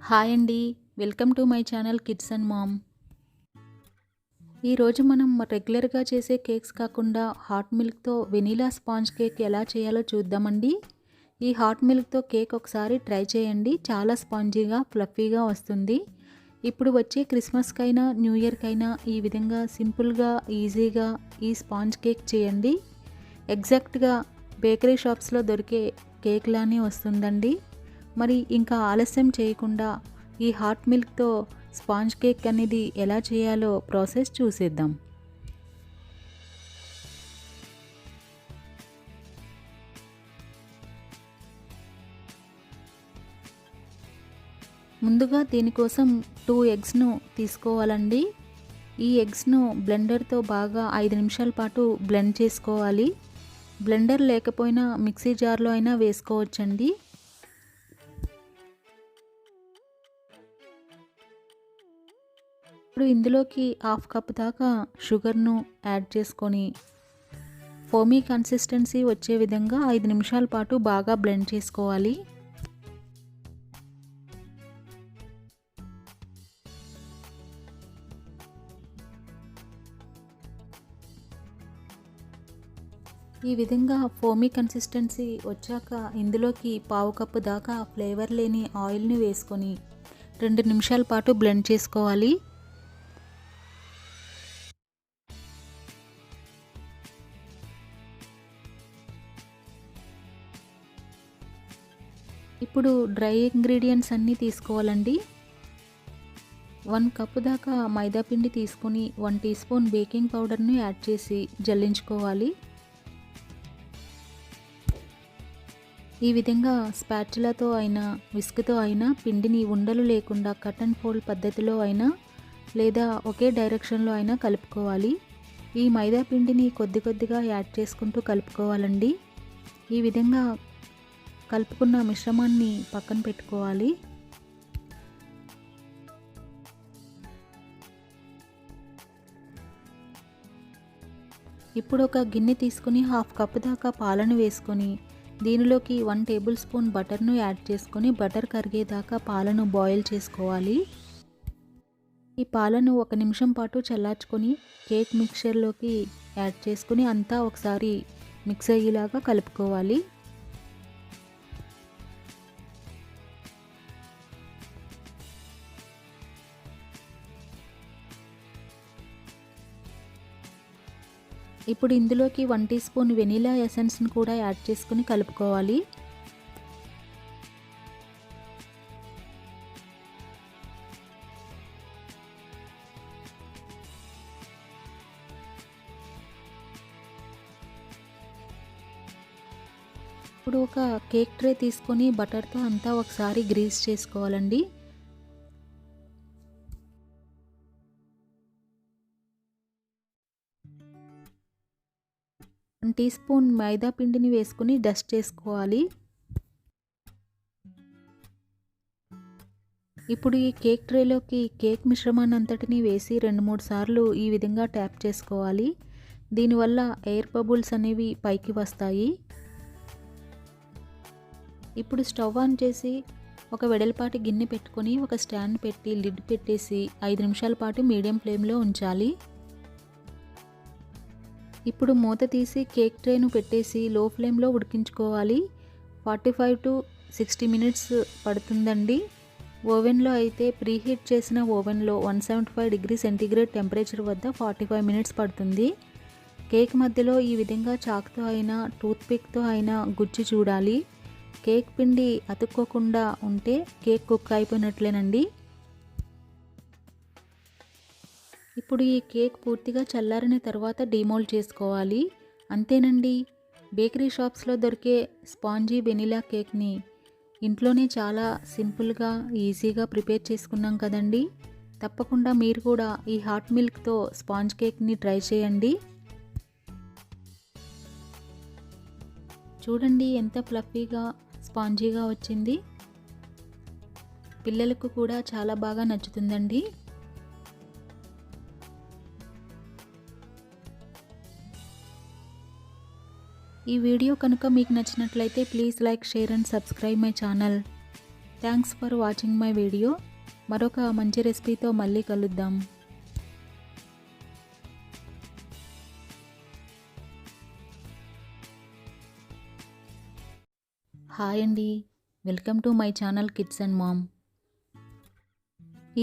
Hi అండి. Welcome to my channel kids and mom. ఈరోజు మనం రెగ్యులర్గా చేసే కేక్స్ కాకుండా హాట్ మిల్క్తో వెనీలా స్పాంజ్ కేక్ ఎలా చేయాలో చూద్దామండి. ఈ హాట్ మిల్క్తో కేక్ ఒకసారి ట్రై చేయండి. చాలా స్పాంజీగా ఫ్లఫీగా వస్తుంది. ఇప్పుడు వచ్చే క్రిస్మస్కైనా న్యూ ఇయర్కైనా ఈ విధంగా సింపుల్గా ఈజీగా ఈ స్పాంజ్ కేక్ చేయండి. ఎగ్జాక్ట్గా బేకరీ షాప్స్లో దొరికే కేక్ లానే వస్తుందండి. మరి ఇంకా ఆలస్యం చేయకుండా ఈ హాట్ మిల్క్తో స్పాంజ్ కేక్ అనేది ఎలా చేయాలో ప్రాసెస్ చూసేద్దాం. ముందుగా దీనికోసం 2 ఎగ్స్ను తీసుకోవాలండి. ఈ ఎగ్స్ను బ్లెండర్తో బాగా 5 నిమిషాల పాటు బ్లెండ్ చేసుకోవాలి. బ్లెండర్ లేకపోయినా మిక్సీ జార్లో అయినా వేసుకోవచ్చండి. ఇప్పుడు ఇందులోకి 1/2 కప్ దాకా షుగర్ను యాడ్ చేసుకొని ఫోమీ కన్సిస్టెన్సీ వచ్చే విధంగా 5 నిమిషాల పాటు బాగా బ్లెండ్ చేసుకోవాలి. ఈ విధంగా ఫోమీ కన్సిస్టెన్సీ వచ్చాక ఇందులోకి 1/4 కప్పు దాకా ఫ్లేవర్ లేని ఆయిల్ని వేసుకొని 2 నిమిషాల పాటు బ్లెండ్ చేసుకోవాలి. ఇప్పుడు డ్రై ఇంగ్రీడియంట్స్ అన్నీ తీసుకోవాలండి. 1 కప్పు దాకా మైదా పిండి తీసుకొని 1 టీ స్పూన్ బేకింగ్ పౌడర్ను యాడ్ చేసి జల్లించుకోవాలి. ఈ విధంగా స్పాచులాతో అయినా విస్క్తో అయినా పిండిని ఉండలు లేకుండా కట్ అండ్ ఫోల్డ్ పద్ధతిలో అయినా లేదా ఒకే డైరెక్షన్లో అయినా కలుపుకోవాలి. ఈ మైదా పిండిని కొద్ది కొద్దిగా యాడ్ చేసుకుంటూ కలుపుకోవాలండి. ఈ విధంగా కలుపుకున్న మిశ్రమాన్ని పక్కన పెట్టుకోవాలి. ఇప్పుడు ఒక గిన్నె తీసుకుని 1/2 కప్పు దాకా పాలను వేసుకొని దీనిలోకి 1 టేబుల్ స్పూన్ బటర్ను యాడ్ చేసుకొని బటర్ కరిగేదాకా పాలను బాయిల్ చేసుకోవాలి. ఈ పాలను 1 నిమిషం పాటు చల్లార్చుకొని కేక్ మిక్చర్లోకి యాడ్ చేసుకుని అంతా ఒకసారి మిక్స్ అయ్యేలాగా కలుపుకోవాలి. ఇప్పుడు ఇందులోకి 1 టీ స్పూన్ వెనిలా ఎసెన్స్ని కూడా యాడ్ చేసుకుని కలుపుకోవాలి. ఇప్పుడు ఒక కేక్ ట్రే తీసుకొని బటర్తో అంతా ఒకసారి గ్రీస్ చేసుకోవాలండి. టీ స్పూన్ మైదా పిండిని వేసుకుని డస్ట్ చేసుకోవాలి. ఇప్పుడు ఈ కేక్ ట్రేలోకి కేక్ మిశ్రమాన్ని అంతటిని వేసి 2-3 సార్లు ఈ విధంగా ట్యాప్ చేసుకోవాలి. దీనివల్ల ఎయిర్ బబుల్స్ అనేవి పైకి వస్తాయి. ఇప్పుడు స్టవ్ ఆన్ చేసి ఒక వెడల్పాటి గిన్నె పెట్టుకొని ఒక స్టాండ్ పెట్టి లిడ్ పెట్టేసి 5 నిమిషాల పాటు మీడియం ఫ్లేమ్లో ఉంచాలి. ఇప్పుడు మూత తీసి కేక్ ట్రేను పెట్టేసి లో ఫ్లేమ్లో ఉడికించుకోవాలి. 45 to 60 మినిట్స్ పడుతుందండి. ఓవెన్లో అయితే ప్రీహీట్ చేసిన ఓవెన్లో 175 డిగ్రీ సెంటీగ్రేడ్ టెంపరేచర్ వద్ద 45 మినిట్స్ పడుతుంది. కేక్ మధ్యలో ఈ విధంగా చాకుతో అయినా టూత్పిక్తో అయినా గుచ్చి చూడాలి. కేక్ పిండి అతుక్కోకుండా ఉంటే కేక్ కుక్ అయిపోయినట్లేనండి. ఇప్పుడు ఈ కేక్ పూర్తిగా చల్లారిన తర్వాత డీమోల్డ్ చేసుకోవాలి. అంతేనండి, బేకరీ షాప్స్లో దొరికే స్పాంజీ వెనిలా కేక్ని ఇంట్లోనే చాలా సింపుల్గా ఈజీగా ప్రిపేర్ చేసుకున్నాం కదండి. తప్పకుండా మీరు కూడా ఈ హాట్ మిల్క్తో స్పాంజ్ కేక్ని ట్రై చేయండి. చూడండి ఎంత ఫ్లఫీగా స్పాంజీగా వచ్చింది. పిల్లలకు కూడా చాలా బాగా నచ్చుతుందండి. ఈ వీడియో కనుక మీకు నచ్చినట్లయితే please like, share and subscribe my channel. Thanks for watching my video. మరొక మంచి రెసిపీతో మళ్ళీ కలుద్దాం. హాయ్ అండి, welcome to my channel kids and mom.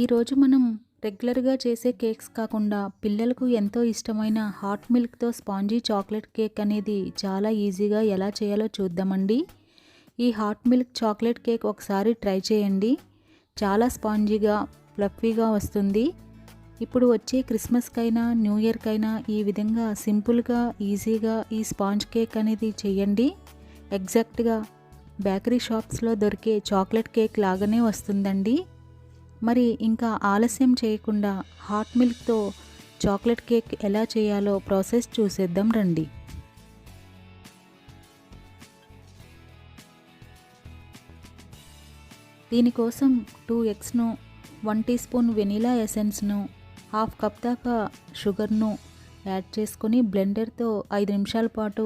ఈరోజు మనం రెగ్యులర్గా చేసే కేక్స్ కాకుండా పిల్లలకు ఎంతో ఇష్టమైన హాట్ మిల్క్తో స్పాంజీ చాక్లెట్ కేక్ అనేది చాలా ఈజీగా ఎలా చేయాలో చూద్దామండి. ఈ హాట్ మిల్క్ చాక్లెట్ కేక్ ఒకసారి ట్రై చేయండి. చాలా స్పాంజీగా ఫ్లఫీగా వస్తుంది. ఇప్పుడు వచ్చే క్రిస్మస్కైనా న్యూ ఇయర్కైనా ఈ విధంగా సింపుల్గా ఈజీగా ఈ స్పాంజ్ కేక్ అనేది చేయండి. ఎగ్జాక్ట్గా బేకరీ షాప్స్లో దొరికే చాక్లెట్ కేక్ లాగానే వస్తుందండి. మరి ఇంకా ఆలస్యం చేయకుండా హాట్ మిల్క్తో చాక్లెట్ కేక్ ఎలా చేయాలో ప్రాసెస్ చూసేద్దాం రండి. దీనికోసం 2 ఎగ్స్ను, 1 టీ స్పూన్ వెనీలా ఎసెన్స్ను, హాఫ్ కప్ దాకా షుగర్ను యాడ్ చేసుకొని బ్లెండర్తో 5 నిమిషాల పాటు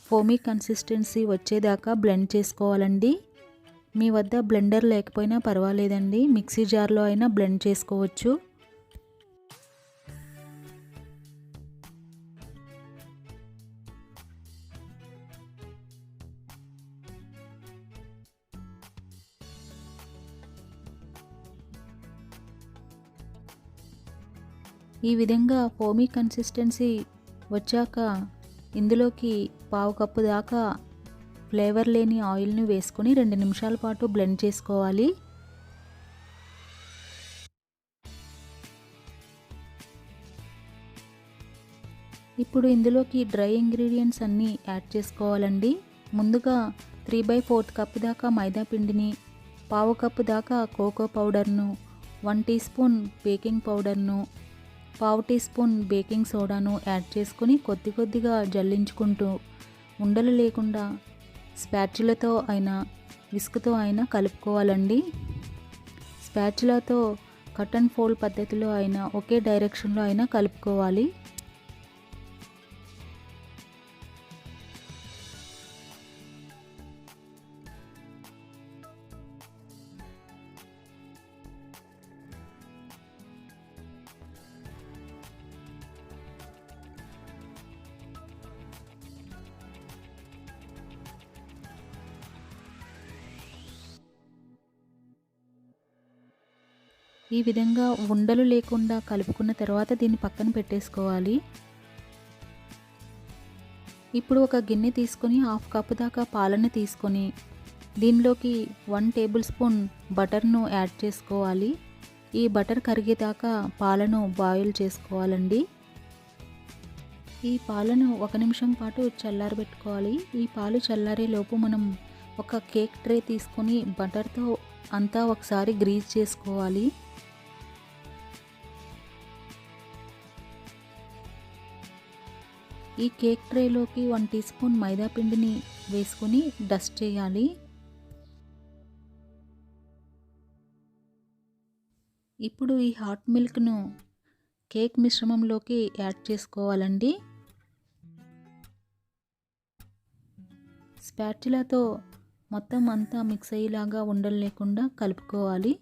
ఫోమీ కన్సిస్టెన్సీ వచ్చేదాకా బ్లెండ్ చేసుకోవాలండి. మీ వద్ద బ్లెండర్ లేకపోయినా పర్వాలేదండి, మిక్సీ జార్లో అయినా బ్లెండ్ చేసుకోవచ్చు. ఈ విధంగా ఫోమీ కన్సిస్టెన్సీ వచ్చాక ఇందులోకి పావు కప్పు దాకా ఫ్లేవర్ లేని ఆయిల్ని వేసుకొని 2 నిమిషాల పాటు బ్లెండ్ చేసుకోవాలి. ఇప్పుడు ఇందులోకి డ్రై ఇంగ్రీడియంట్స్ అన్నీ యాడ్ చేసుకోవాలండి. ముందుగా 3/4 కప్పు దాకా మైదా పిండిని, పావు కప్పు దాకా కోకో పౌడర్ను, 1 టీ స్పూన్ బేకింగ్ పౌడర్ను, పావు టీ స్పూన్ బేకింగ్ సోడాను యాడ్ చేసుకుని కొద్దిగా జల్లించుకుంటూ ఉండలు లేకుండా స్పాచులాతో అయినా విస్క్తో అయినా కలుపుకోవాలండి. స్పాచులాతో కట్ అండ్ ఫోల్డ్ పద్ధతిలో అయినా ఒకే డైరెక్షన్లో అయినా కలుపుకోవాలి. ఈ విధంగా ఉండలు లేకుండా కలుపుకున్న తర్వాత దీన్ని పక్కన పెట్టేసుకోవాలి. ఇప్పుడు ఒక గిన్నె తీసుకొని హాఫ్ కప్ దాకా పాలను తీసుకొని దీనిలోకి 1 టేబుల్ స్పూన్ బటర్ను యాడ్ చేసుకోవాలి. ఈ బటర్ కరిగేదాకా పాలను బాయిల్ చేసుకోవాలండి. ఈ పాలను 1 నిమిషం పాటు చల్లారబెట్టుకోవాలి. ఈ పాలు చల్లారే లోపు మనం ఒక కేక్ ట్రే తీసుకొని బటర్తో అంతా ఒకసారి గ్రీజ్ చేసుకోవాలి. ఈ కేక్ ట్రేలోకి 1 టీ స్పూన్ మైదా పిండిని వేసుకొని డస్ట్ చేయాలి. ఇప్పుడు ఈ హాట్ మిల్క్ను కేక్ మిశ్రమంలోకి యాడ్ చేసుకోవాలండి. స్పాచులాతో మొత్తం అంతా మిక్స్ అయ్యేలాగా ఉండలు లేకుండా కలుపుకోవాలి.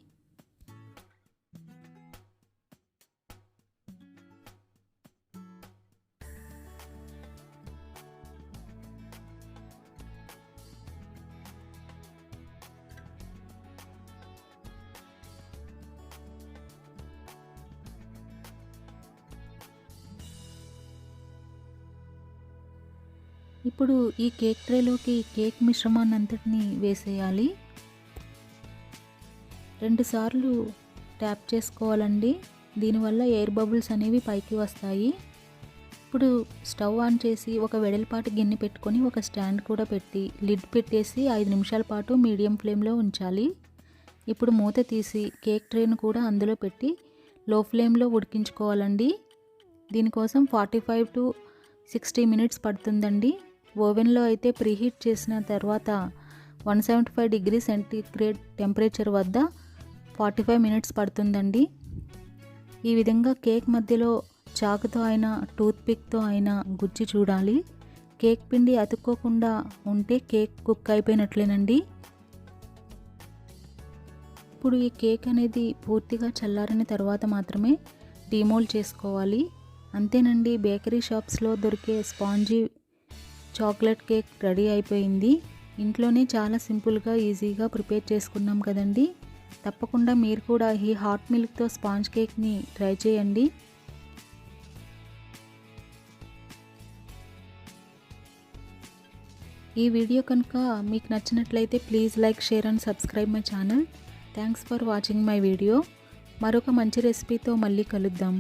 ఇప్పుడు ఈ కేక్ ట్రేలోకి కేక్ మిశ్రమాన్ని అంతటిని వేసేయాలి. 2 సార్లు ట్యాప్ చేసుకోవాలండి. దీనివల్ల ఎయిర్ బబుల్స్ అనేవి పైకి వస్తాయి. ఇప్పుడు స్టవ్ ఆన్ చేసి ఒక వెడల్పాటి గిన్నె పెట్టుకొని ఒక స్టాండ్ కూడా పెట్టి లిడ్ పెట్టేసి 5 నిమిషాల పాటు మీడియం ఫ్లేమ్లో ఉంచాలి. ఇప్పుడు మూత తీసి కేక్ ట్రేను కూడా అందులో పెట్టి లో ఫ్లేమ్లో ఉడికించుకోవాలండి. దీనికోసం 45 to 60 మినిట్స్ పడుతుందండి. ఓవెన్లో అయితే ప్రీహీట్ చేసిన తర్వాత 175 డిగ్రీ సెంటీగ్రేడ్ టెంపరేచర్ వద్ద 45 మినిట్స్ పడుతుందండి. ఈ విధంగా కేక్ మధ్యలో చాకుతో అయినా టూత్పిక్తో అయినా గుచ్చి చూడాలి. కేక్ పిండి అతుక్కోకుండా ఉంటే కేక్ కుక్ అయిపోయినట్లేనండి. ఇప్పుడు ఈ కేక్ అనేది పూర్తిగా చల్లారిన తర్వాత మాత్రమే డీమోల్డ్ చేసుకోవాలి. అంతేనండి, బేకరీ షాప్స్లో దొరికే స్పాంజీ చాక్లెట్ కేక్ రెడీ అయిపోయింది. ఇంట్లోనే చాలా సింపుల్గా ఈజీగా ప్రిపేర్ చేసుకున్నాం కదండి. తప్పకుండా మీరు కూడా ఈ హాట్ మిల్క్తో స్పాంజ్ కేక్ని ట్రై చేయండి. ఈ వీడియో కనుక మీకు నచ్చినట్లయితే please like, share and subscribe my channel. Thanks for watching my video. మరొక మంచి రెసిపీతో మళ్ళీ కలుద్దాం.